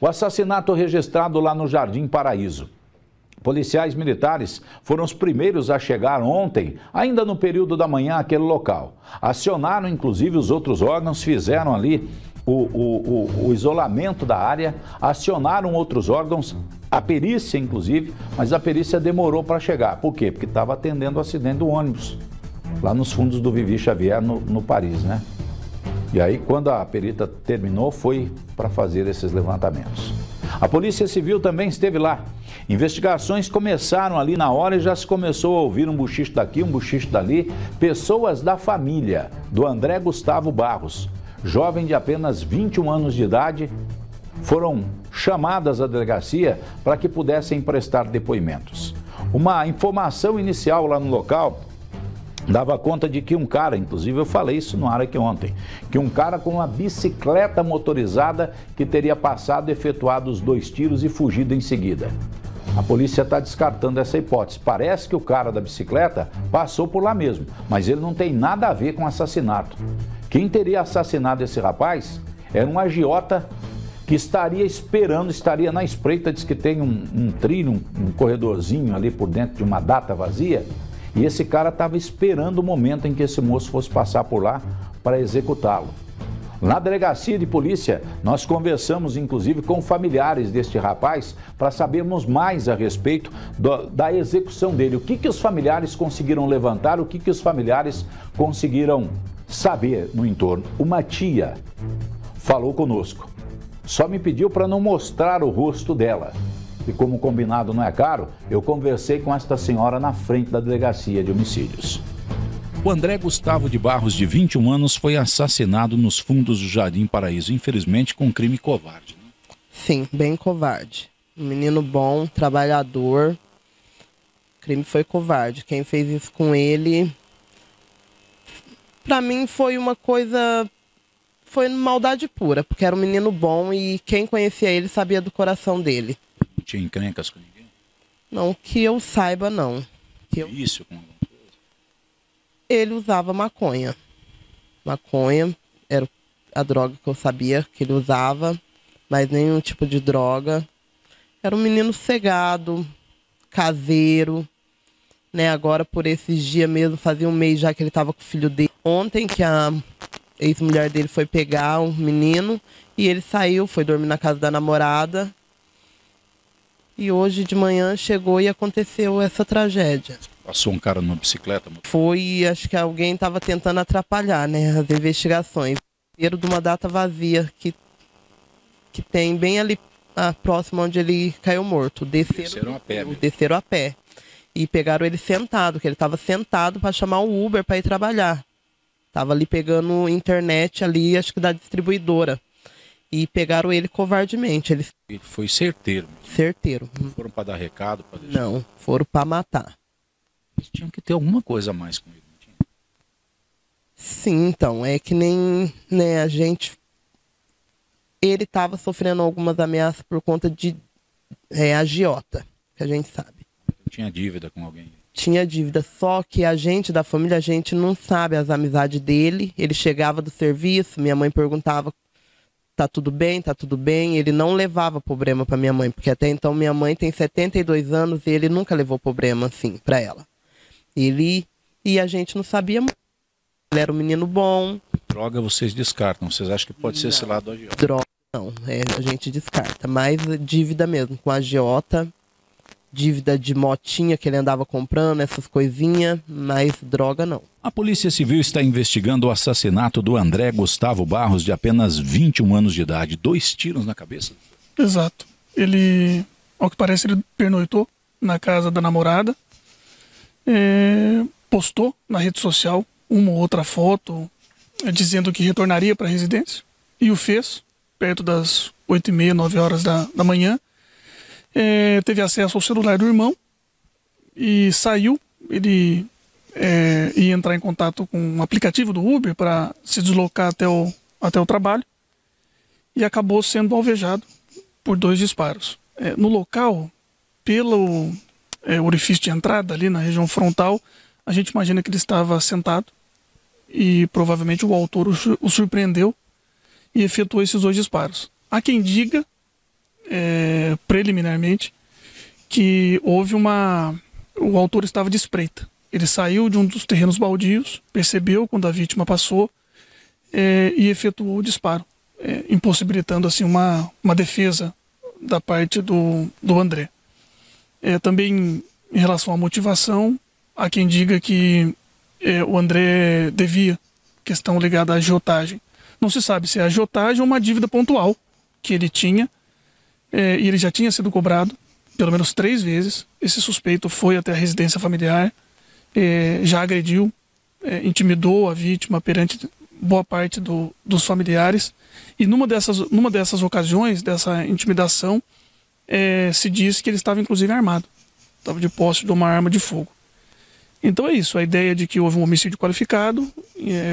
O assassinato registrado lá no Jardim Paraíso. Policiais militares foram os primeiros a chegar ontem, ainda no período da manhã, àquele local. Acionaram, inclusive, os outros órgãos, fizeram ali o isolamento da área, acionaram outros órgãos, a perícia, inclusive, mas a perícia demorou para chegar. Por quê? Porque estava atendendo o acidente do ônibus, lá nos fundos do Vivi Xavier, no Paris, né? E aí, quando a perita terminou, foi para fazer esses levantamentos. A Polícia Civil também esteve lá. Investigações começaram ali na hora e já se começou a ouvir um bochicho daqui, um bochicho dali. Pessoas da família do André Gustavo Barros, jovem de apenas 21 anos de idade, foram chamadas à delegacia para que pudessem prestar depoimentos. Uma informação inicial lá no local dava conta de que um cara, inclusive eu falei isso no ar aqui ontem, que um cara com uma bicicleta motorizada que teria passado, efetuado os 2 tiros e fugido em seguida. A polícia está descartando essa hipótese. Parece que o cara da bicicleta passou por lá mesmo, mas ele não tem nada a ver com assassinato. Quem teria assassinado esse rapaz era um agiota que estaria esperando, estaria na espreita, diz que tem um trilho, um corredorzinho ali por dentro de uma data vazia. E esse cara estava esperando o momento em que esse moço fosse passar por lá para executá-lo. Na delegacia de polícia, nós conversamos inclusive com familiares deste rapaz para sabermos mais a respeito da execução dele. O que os familiares conseguiram levantar, o que os familiares conseguiram saber no entorno. Uma tia falou conosco, só me pediu para não mostrar o rosto dela. E como combinado não é caro, eu conversei com esta senhora na frente da delegacia de homicídios. O André Gustavo de Barros, de 21 anos, foi assassinado nos fundos do Jardim Paraíso, infelizmente com um crime covarde. Né? Sim, bem covarde. Um menino bom, trabalhador. O crime foi covarde. Quem fez isso com ele, pra mim foi uma coisa... Foi maldade pura, porque era um menino bom e quem conhecia ele sabia do coração dele. Tinha encrencas com ninguém? Não, que eu saiba, não. Isso com alguma coisa? Ele usava maconha. Maconha era a droga que eu sabia que ele usava, mas nenhum tipo de droga. Era um menino cegado, caseiro, né? Agora, por esses dias mesmo, fazia um mês já que ele estava com o filho dele. Ontem que a ex-mulher dele foi pegar um menino e ele saiu, foi dormir na casa da namorada. E hoje de manhã chegou e aconteceu essa tragédia. Passou um cara numa bicicleta? Foi, acho que alguém estava tentando atrapalhar, né, as investigações. Primeiro de uma data vazia que tem bem ali próximo onde ele caiu morto. Desceram a pé. Desceram a pé. E pegaram ele sentado, que ele estava sentado para chamar o Uber para ir trabalhar. Estava ali pegando internet ali, acho que da distribuidora. E pegaram ele covardemente. Ele foi certeiro. Certeiro. Não foram para dar recado? Pra deixar... Não, foram para matar. Eles tinham que ter alguma coisa a mais com ele, não tinha? Sim, então. É que nem, né, a gente... Ele estava sofrendo algumas ameaças por conta de agiota, que a gente sabe. Tinha dívida com alguém? Tinha dívida, só que a gente da família, a gente não sabe as amizades dele. Ele chegava do serviço, minha mãe perguntava... Tá tudo bem, tá tudo bem. Ele não levava problema para minha mãe, porque até então minha mãe tem 72 anos e ele nunca levou problema assim para ela. E a gente não sabia muito. Ele era um menino bom. Droga vocês descartam, vocês acham que pode ser esse lado do agiota? Droga não, a gente descarta. Mas dívida mesmo, com agiota, dívida de motinha que ele andava comprando, essas coisinhas, mas droga não. A Polícia Civil está investigando o assassinato do André Gustavo Barros, de apenas 21 anos de idade. 2 tiros na cabeça? Exato. Ele, ao que parece, ele pernoitou na casa da namorada, postou na rede social uma ou outra foto dizendo que retornaria para a residência e o fez, perto das 8h30, 9 horas da manhã. Teve acesso ao celular do irmão e saiu. Ele ia entrar em contato com um aplicativo do Uber para se deslocar até o trabalho e acabou sendo alvejado por 2 disparos. No local, pelo orifício de entrada ali na região frontal, a gente imagina que ele estava sentado e provavelmente o autor o surpreendeu e efetuou esses 2 disparos. Há quem diga preliminarmente que o autor estava de espreita. Ele saiu de um dos terrenos baldios, percebeu quando a vítima passou e efetuou o disparo, impossibilitando assim uma defesa da parte do André. Também em relação à motivação, há quem diga que o André devia, questão ligada à agiotagem. Não se sabe se é agiotagem ou uma dívida pontual que ele tinha, e ele já tinha sido cobrado pelo menos 3 vezes. Esse suspeito foi até a residência familiar, já agrediu, intimidou a vítima perante boa parte dos familiares, e numa dessas ocasiões, dessa intimidação, se diz que ele estava inclusive armado, estava de posse de uma arma de fogo. Então é isso, a ideia de que houve um homicídio qualificado,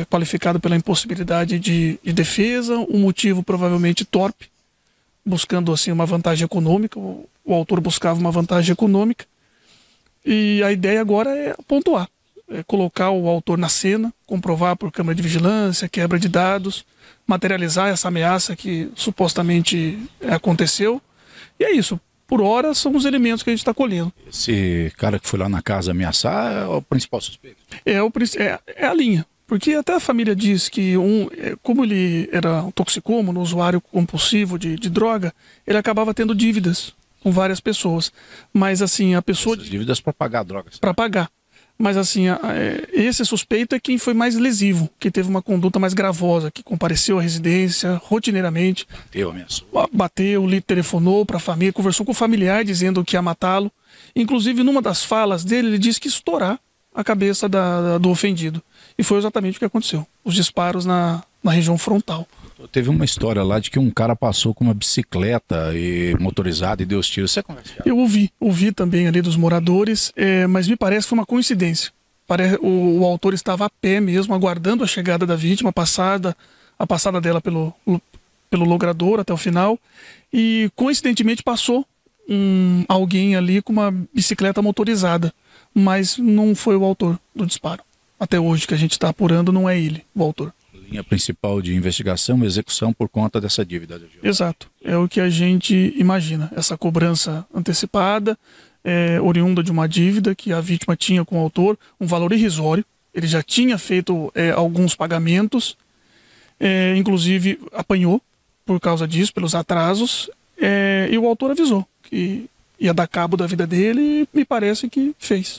qualificado pela impossibilidade de defesa, um motivo provavelmente torpe, buscando assim uma vantagem econômica. O autor buscava uma vantagem econômica, e a ideia agora é pontuar, colocar o autor na cena, comprovar por câmera de vigilância, quebra de dados, materializar essa ameaça que supostamente aconteceu. E é isso. Por hora, são os elementos que a gente está colhendo. Esse cara que foi lá na casa ameaçar é o principal suspeito? É a linha. Porque até a família diz que, como ele era um toxicômano, usuário compulsivo de droga, ele acabava tendo dívidas com várias pessoas. Mas, assim, a pessoa... Essas dívidas para pagar drogas. Para pagar. Mas, assim, esse suspeito é quem foi mais lesivo, que teve uma conduta mais gravosa, que compareceu à residência rotineiramente. Bateu, ameaçou. Bateu, telefonou para a família, conversou com o familiar dizendo que ia matá-lo. Inclusive, numa das falas dele, ele disse que ia estourar a cabeça do ofendido. E foi exatamente o que aconteceu. Os disparos na região frontal. Teve uma história lá de que um cara passou com uma bicicleta motorizada e deu os tiros. Você conhece? Eu ouvi também ali dos moradores, mas me parece que foi uma coincidência. O autor estava a pé mesmo, aguardando a chegada da vítima, a passada dela pelo logrador até o final, e coincidentemente passou alguém ali com uma bicicleta motorizada, mas não foi o autor do disparo. Até hoje que a gente está apurando, não é ele, o autor. Linha principal de investigação, execução por conta dessa dívida. Exato, é o que a gente imagina, essa cobrança antecipada, oriunda de uma dívida que a vítima tinha com o autor, um valor irrisório. Ele já tinha feito alguns pagamentos, inclusive apanhou por causa disso, pelos atrasos, e o autor avisou que ia dar cabo da vida dele, e me parece que fez.